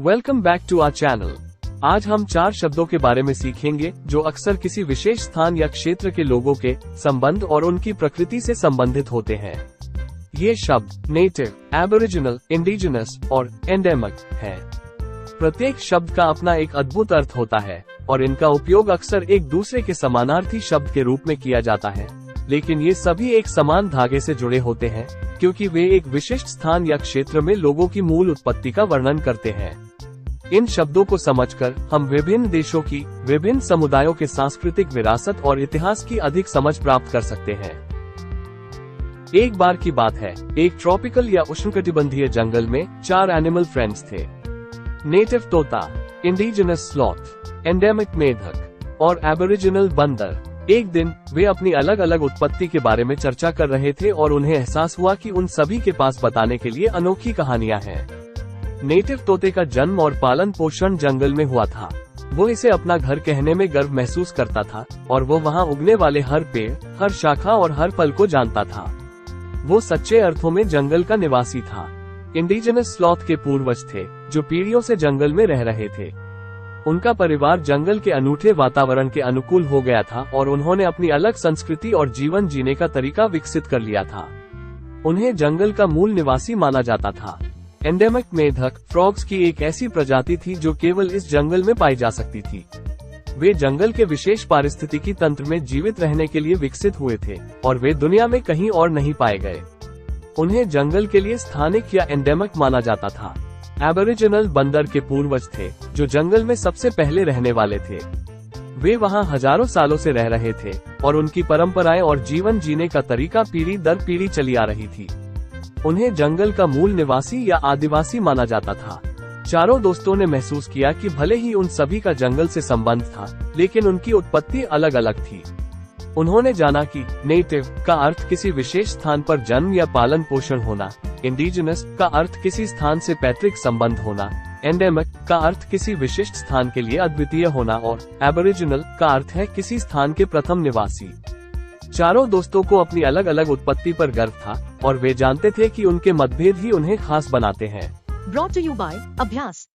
Welcome back to our channel. आज हम 4 शब्दों के बारे में सीखेंगे जो अक्सर किसी विशेष स्थान या क्षेत्र के लोगों के संबंध और उनकी प्रकृति से संबंधित होते हैं। ये शब्द नेटिव, एबोरिजिनल, इंडिजिनस और एंडेमिक हैं। प्रत्येक शब्द का अपना एक अद्भुत अर्थ होता है और इनका उपयोग अक्सर एक दूसरे के समानार्थी शब्द के रूप में किया जाता है, लेकिन ये सभी एक समान धागे से जुड़े होते हैं क्योंकि वे एक विशिष्ट स्थान या क्षेत्र में लोगों की मूल उत्पत्ति का वर्णन करते हैं। इन शब्दों को समझकर हम विभिन्न देशों की, विभिन्न समुदायों के सांस्कृतिक विरासत और इतिहास की अधिक समझ प्राप्त कर सकते हैं। एक बार की बात है, एक ट्रॉपिकल या उष्णकटिबंधीय जंगल में 4 एनिमल फ्रेंड्स थे। नेटिव तोता, इंडिजिनस स्लॉथ, एंडेमिक मेढक और एबोरिजिनल बंदर। एक दिन वे अपनी अलग अलग उत्पत्ति के बारे में चर्चा कर रहे थे और उन्हें एहसास हुआ कि उन सभी के पास बताने के लिए अनोखी कहानियां हैं। नेटिव तोते का जन्म और पालन पोषण जंगल में हुआ था। वो इसे अपना घर कहने में गर्व महसूस करता था और वो वहाँ उगने वाले हर पेड़, हर शाखा और हर फल को जानता था। वो सच्चे अर्थों में जंगल का निवासी था। इंडिजिनस स्लॉथ के पूर्वज थे जो पीढ़ियों से जंगल में रह रहे थे। उनका परिवार जंगल के अनूठे वातावरण के अनुकूल हो गया था और उन्होंने अपनी अलग संस्कृति और जीवन जीने का तरीका विकसित कर लिया था। उन्हें जंगल का मूल निवासी माना जाता था। एंडेमिक मेढक फ्रॉग्स की एक ऐसी प्रजाति थी जो केवल इस जंगल में पाई जा सकती थी। वे जंगल के विशेष पारिस्थितिकी तंत्र में जीवित रहने के लिए विकसित हुए थे और वे दुनिया में कहीं और नहीं पाए गए। उन्हें जंगल के लिए स्थानिक या एंडेमिक माना जाता था। एबोरिजिनल बंदर के पूर्वज थे जो जंगल में सबसे पहले रहने वाले थे। वे वहां हजारों सालों से रह रहे थे और उनकी परंपराएं और जीवन जीने का तरीका पीढ़ी दर पीढ़ी चली आ रही थी। उन्हें जंगल का मूल निवासी या आदिवासी माना जाता था। चारों दोस्तों ने महसूस किया कि भले ही उन सभी का जंगल से संबंध था, लेकिन उनकी उत्पत्ति अलग अलग थी। उन्होंने जाना कि नेटिव का अर्थ किसी विशेष स्थान पर जन्म या पालन पोषण होना, इंडिजिनस का अर्थ किसी स्थान से पैतृक संबंध होना, एंडेमिक का अर्थ किसी विशिष्ट स्थान के लिए अद्वितीय होना और एबोरिजिनल का अर्थ है किसी स्थान के प्रथम निवासी। चारों दोस्तों को अपनी अलग अलग उत्पत्ति पर गर्व था और वे जानते थे कि उनके मतभेद ही उन्हें खास बनाते हैं। Brought to you by अभ्यास।